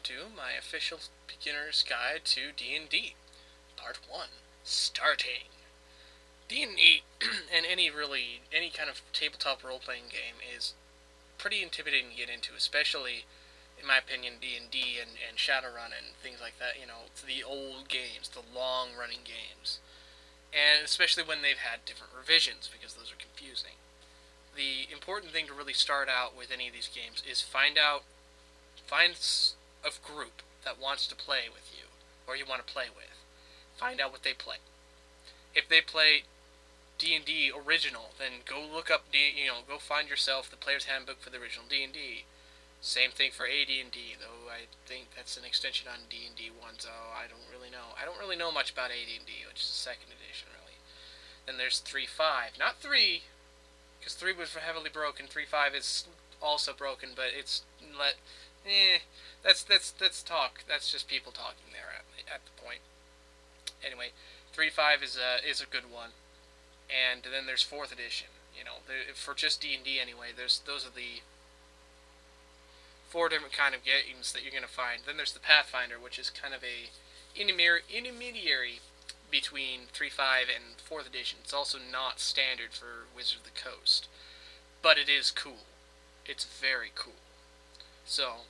to my official beginner's guide to D&D, Part 1, Starting. D&D, and any kind of tabletop role-playing game is pretty intimidating to get into, especially, in my opinion, D&D and Shadowrun and things like that, you know, the old games, the long-running games. And especially when they've had different revisions, because those are confusing. The important thing to really start out with any of these games is find a group that wants to play with you, or you want to play with. Find out what they play. If they play D&D original, then go look up go find yourself the Player's Handbook for the original D&D. Same thing for AD&D, though I think that's an extension on D&D 1, so I don't really know. I don't really know much about AD&D, which is the second edition, really. Then there's 3.5. Not 3, because 3 was heavily broken. 3.5 is also broken, but it's that's talk. That's just people talking there at the point. Anyway, 3.5 is a good one, and then there's 4th edition. You know, for just D&D anyway. Those are the 4 different kind of games that you're going to find. Then there's the Pathfinder, which is kind of a intermediary between 3.5 and 4th edition. It's also not standard for Wizards of the Coast, but it is cool. It's very cool. So,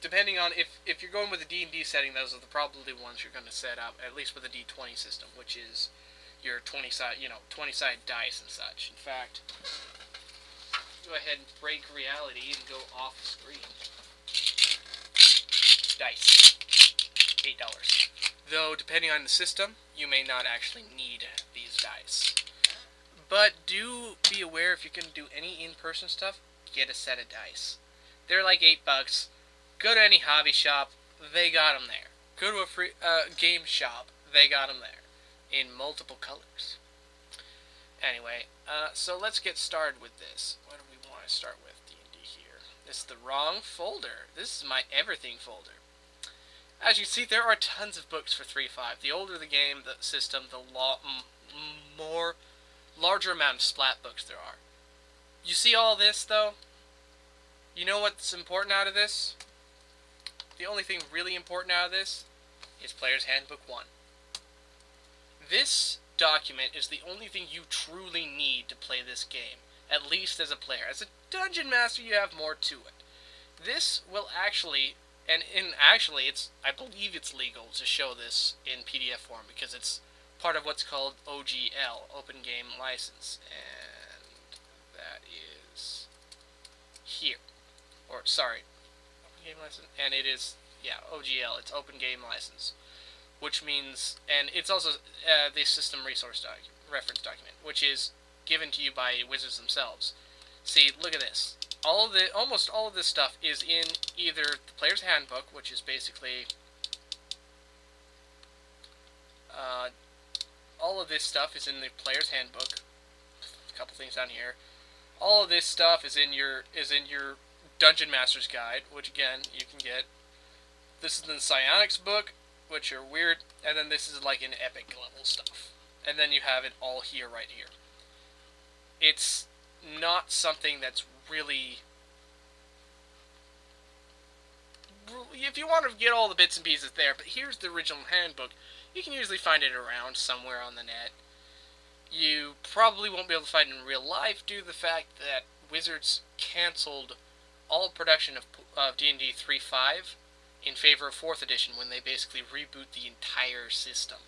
depending on if you're going with a D&D setting, those are probably ones you're going to set up, at least with a D20 system, which is your 20-side dice and such. In fact, go ahead and break reality and go off the screen. Dice. $8. Though, depending on the system, you may not actually need these dice. But do be aware, if you're going to do any in-person stuff, get a set of dice. They're like $8. Go to any hobby shop, they got them there. Go to a free game shop, they got them there. In multiple colors. Anyway, so let's get started with this. What do we want to start with? D&D here. This is the wrong folder. This is my everything folder. As you see, there are tons of books for 3.5. The older the game, the system, the larger amount of splat books there are. You see all this, though? You know what's important out of this? The only thing really important out of this is Player's Handbook 1. This document is the only thing you truly need to play this game, at least as a player. As a dungeon master, you have more to it. This will actually, I believe it's legal to show this in PDF form, because it's part of what's called OGL, Open Game License, and that is here. Open Game License, and it is, OGL, it's Open Game License. Which means, and it's also the system reference document, which is given to you by Wizards themselves. See, look at this. Almost all of this stuff is in either the Player's Handbook, which is basically all of this stuff is in the Player's Handbook. A couple things down here. All of this stuff is in your Dungeon Master's Guide, which again you can get. This is the Psionics book, which are weird, and then this is like an epic level stuff. And then you have it all here, right here. It's not something that's really... If you want to get all the bits and pieces there, but here's the original handbook. You can usually find it around somewhere on the net. You probably won't be able to find it in real life due to the fact that Wizards canceled all production of D&D 3.5 in favor of 4th edition when they basically reboot the entire system.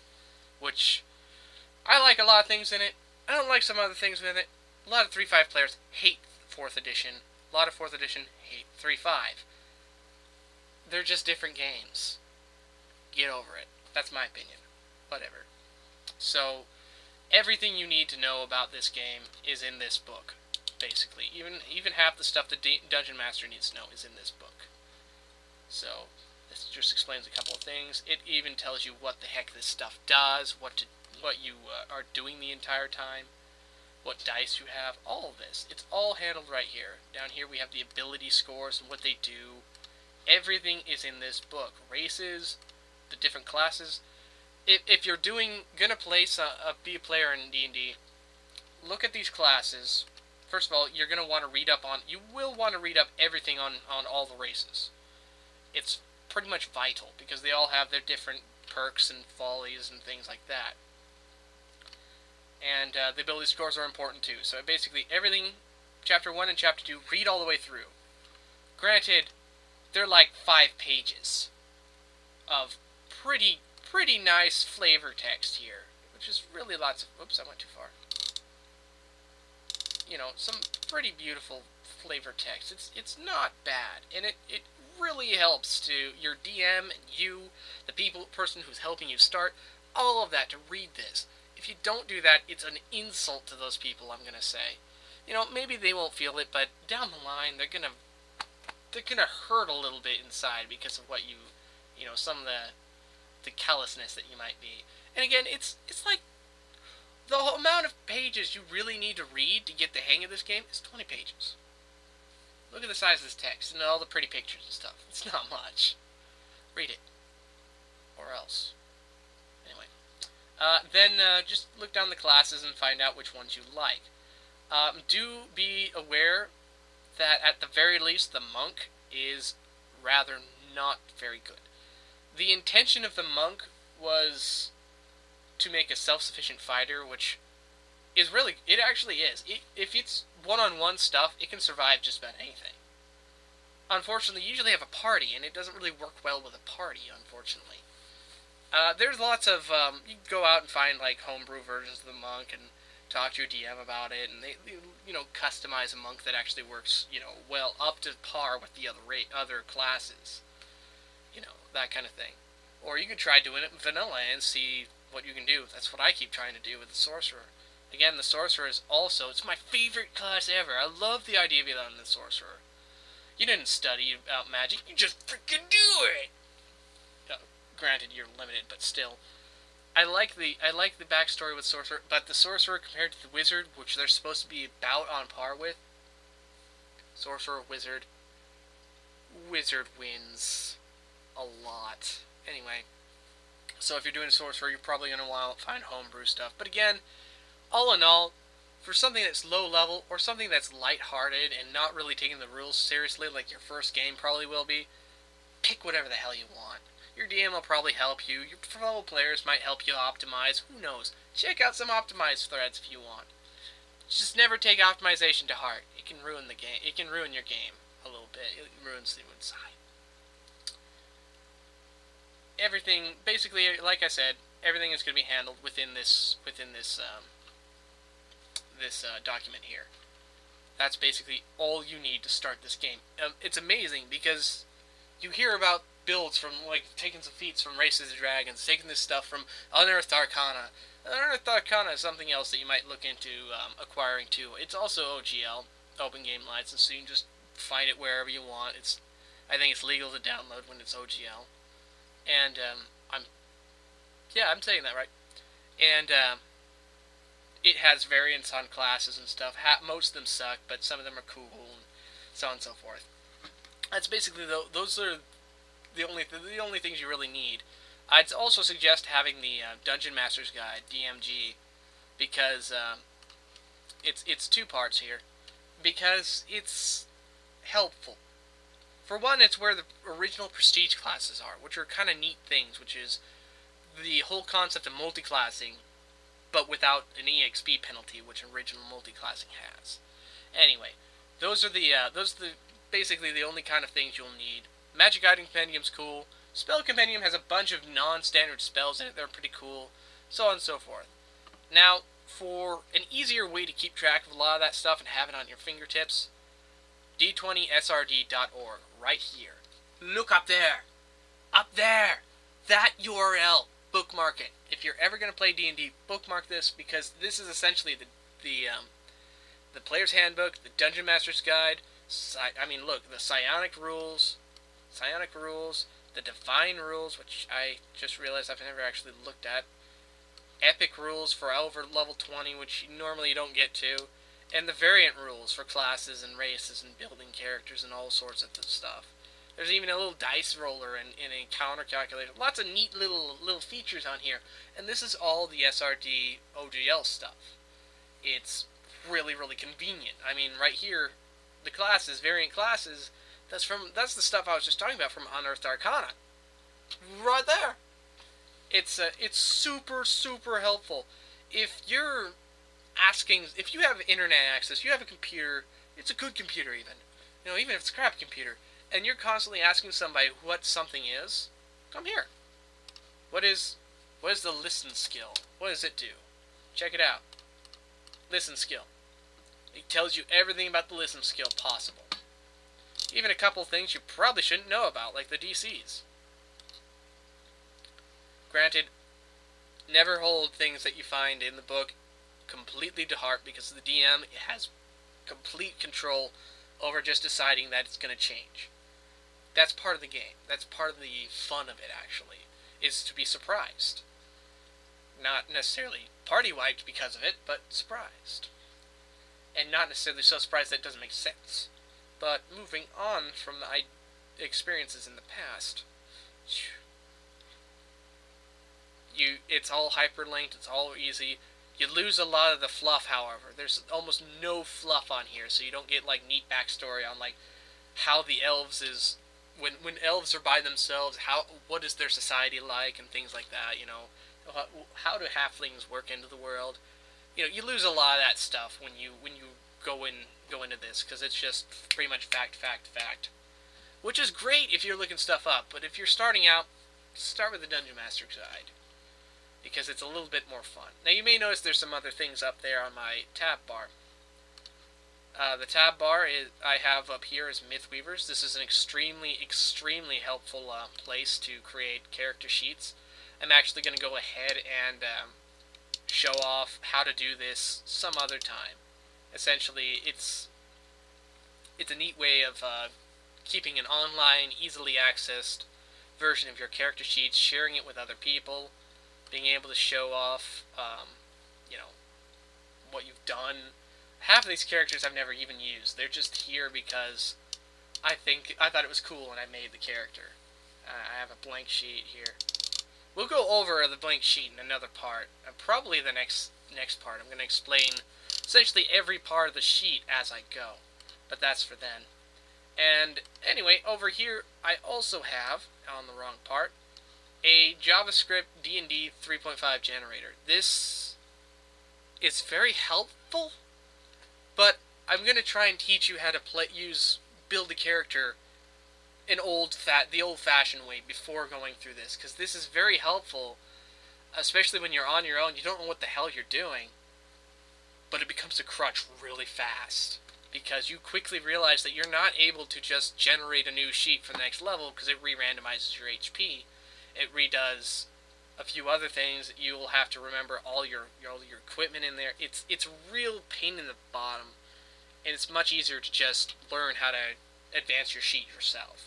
Which, I like a lot of things in it. I don't like some other things in it. A lot of 3.5 players hate 4th edition. A lot of 4th edition hate 3.5. They're just different games. Get over it. That's my opinion. Whatever. So, everything you need to know about this game is in this book, basically. Even half the stuff the Dungeon Master needs to know is in this book. So, this just explains a couple of things. It even tells you what the heck this stuff does, what you are doing the entire time, what dice you have, all of this. It's all handled right here. Down here we have the ability scores and what they do. Everything is in this book. Races, the different classes. If you're gonna be a player in D&D, look at these classes. First of all, you're gonna want to read up on. You will want to read up everything on all the races. It's pretty much vital, because they all have their different perks and follies and things like that. And the ability scores are important too. So basically everything, Chapter 1 and Chapter 2, read all the way through. Granted, they're like 5 pages of pretty nice flavor text here, which is really lots of... Oops, I went too far. You know, some pretty beautiful flavor text. It's not bad, and it really helps to your DM and you, the person who's helping you start, all of that, to read this. If you don't do that, it's an insult to those people, I'm gonna say. You know, maybe they won't feel it, but down the line, they're gonna hurt a little bit inside because of what you know, some of the callousness that you might be. And again, it's like the whole amount of pages you really need to read to get the hang of this game is 20 pages. Look at the size of this text and all the pretty pictures and stuff. It's not much. Read it. Or else. Anyway. Then just look down the classes and find out which ones you like. Do be aware that at the very least the monk is rather not very good. The intention of the monk was to make a self-sufficient fighter, which is really, it actually is. If it's one-on-one stuff, it can survive just about anything. Unfortunately, you usually have a party, and it doesn't really work well with a party, unfortunately. There's lots of, you can go out and find, like, homebrew versions of the monk and talk to your DM about it, and they you know, customize a monk that actually works, you know, well, up to par with the other classes. You know, that kind of thing. Or you could try doing it in vanilla and see what you can do. That's what I keep trying to do with the Sorcerer. Again, the Sorcerer is also, it's my favorite class ever. I love the idea of it on the Sorcerer. You didn't study about magic, you just freaking do it! Granted, you're limited, but still. I like the backstory with Sorcerer, but the Sorcerer compared to the Wizard, which they're supposed to be about on par with, Sorcerer, Wizard wins a lot. Anyway, so if you're doing Sorcerer, you're probably going to want to find homebrew stuff. But again, all in all, for something that's low level, or something that's lighthearted and not really taking the rules seriously like your first game probably will be, pick whatever the hell you want. Your DM will probably help you, your fellow players might help you optimize, who knows. Check out some optimized threads if you want. Just never take optimization to heart. It can ruin the game. It can ruin your game a little bit. It ruins the inside. Everything, basically, like I said, everything is going to be handled within this document here. That's basically all you need to start this game. It's amazing because you hear about builds from, like, taking some feats from Races of Dragons, taking this stuff from Unearthed Arcana. Unearthed Arcana is something else that you might look into acquiring too. It's also OGL, Open Game License, so you can just find it wherever you want. I think it's legal to download when it's OGL. And, I'm saying that right. And, it has variants on classes and stuff. Most of them suck, but some of them are cool, and so on and so forth. That's basically, those are the only things you really need. I'd also suggest having the Dungeon Master's Guide, DMG, because it's 2 parts here, because it's helpful. For one, it's where the original prestige classes are, which are kind of neat things, which is the whole concept of multiclassing, but without an EXP penalty, which original multiclassing has. Anyway, those are basically the only kind of things you'll need. Magic Item Compendium's cool. Spell Compendium has a bunch of non-standard spells in it that are pretty cool, so on and so forth. Now, for an easier way to keep track of a lot of that stuff and have it on your fingertips, d20srd.org, right here. Look up there! Up there! That URL! Bookmark it. If you're ever going to play D&D, bookmark this, because this is essentially the Player's Handbook, the Dungeon Master's Guide, look, the Psionic rules, the Divine rules, which I just realized I've never actually looked at, Epic rules for over level 20, which normally you don't get to, and the variant rules for classes and races and building characters and all sorts of stuff. There's even a little dice roller and a encounter calculator. Lots of neat little features on here. And this is all the SRD OGL stuff. It's really, really convenient. I mean, right here, the classes, variant classes, That's the stuff I was just talking about from Unearthed Arcana. Right there. It's super helpful. If you're if you have internet access, you have a computer, it's a good computer even. You know, even if it's a crap computer, and you're constantly asking somebody what something is, come here. What is the listen skill? What does it do? Check it out. Listen skill. It tells you everything about the listen skill possible. Even a couple things you probably shouldn't know about, like the DCs. Granted, never hold things that you find in the book completely to heart, because the DM has complete control over just deciding that it's going to change. That's part of the game. That's part of the fun of it, actually, is to be surprised. Not necessarily party-wiped because of it, but surprised. And not necessarily so surprised that it doesn't make sense. But moving on from the experiences in the past, it's all hyperlinked, it's all easy. You lose a lot of the fluff, however. There's almost no fluff on here, so you don't get like neat backstory on like how the elves is when elves are by themselves, what is their society like and things like that, you know. How do halflings work into the world? You know, you lose a lot of that stuff when you go into this, because it's just pretty much fact, which is great if you're looking stuff up. But if you're starting out, start with the Dungeon Master guide, because it's a little bit more fun. Now you may notice there's some other things up there on my tab bar. The tab bar I have up here is Mythweavers. This is an extremely helpful place to create character sheets. I'm actually going to go ahead and show off how to do this some other time. Essentially, it's a neat way of keeping an online, easily accessed version of your character sheets, sharing it with other people, being able to show off, you know, what you've done. Half of these characters I've never even used. They're just here because I thought it was cool when I made the character. I have a blank sheet here. We'll go over the blank sheet in another part. Probably the next part. I'm going to explain essentially every part of the sheet as I go. But that's for then. And anyway, over here I also have, on the wrong part, a JavaScript D&D 3.5 generator. This is very helpful, but I'm going to try and teach you how to build a character the old-fashioned way before going through this, because this is very helpful, especially when you're on your own. You don't know what the hell you're doing, but it becomes a crutch really fast, because you quickly realize that you're not able to just generate a new sheet for the next level, because it re-randomizes your HP. It redoes a few other things. You will have to remember all your equipment in there. It's a real pain in the bottom, and it's much easier to just learn how to advance your sheet yourself.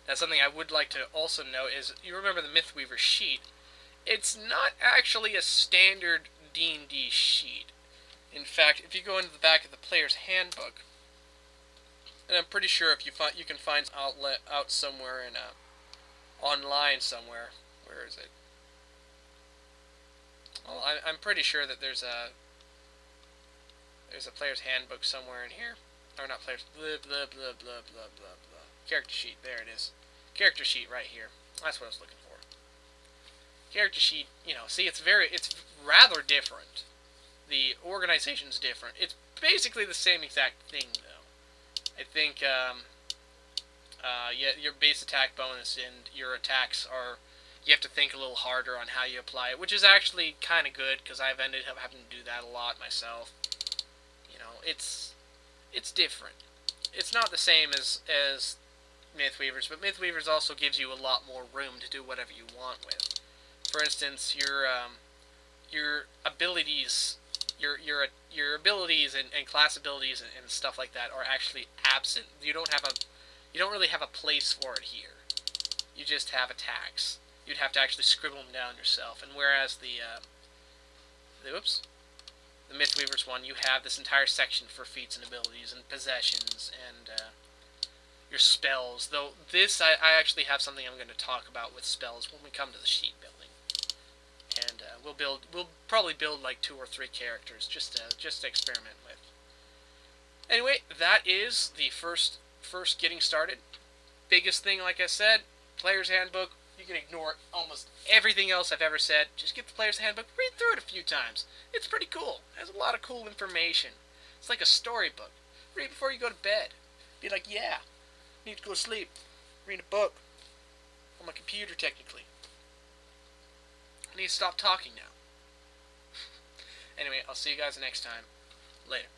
Now, something I would like to also note is, you remember the Mythweaver sheet. It's not actually a standard D&D sheet. In fact, if you go into the back of the player's handbook, and I'm pretty sure if you can find out somewhere in online somewhere. Where is it? Well, I'm pretty sure that there's a player's handbook somewhere in here. Or not player's, blah, blah, blah, blah, blah, blah, blah. Character sheet, there it is. Character sheet right here. That's what I was looking for. Character sheet, you know, see, it's rather different. The organization's different. It's basically the same exact thing, though. I think, yeah, your base attack bonus and your attacks you have to think a little harder on how you apply it, which is actually kind of good, because I've ended up having to do that a lot myself. You know, it's different. It's not the same as Mythweavers, but Mythweavers also gives you a lot more room to do whatever you want with. For instance, your abilities, your abilities and class abilities and stuff like that are actually absent. You don't really have a place for it here. You just have attacks. You'd have to actually scribble them down yourself. And whereas the Mythweavers one, you have this entire section for feats and abilities and possessions and your spells. Though this, I actually have something I'm going to talk about with spells when we come to the sheet building. And we'll probably build like 2 or 3 characters just to experiment with. Anyway, that is the first first getting started, biggest thing, like I said, Player's Handbook. You can ignore almost everything else I've ever said. Just get the Player's Handbook, read through it a few times. It's pretty cool. It has a lot of cool information. It's like a storybook. Read it before you go to bed. Be like, yeah, I need to go to sleep. Read a book. On my computer, technically. I need to stop talking now. Anyway, I'll see you guys next time. Later.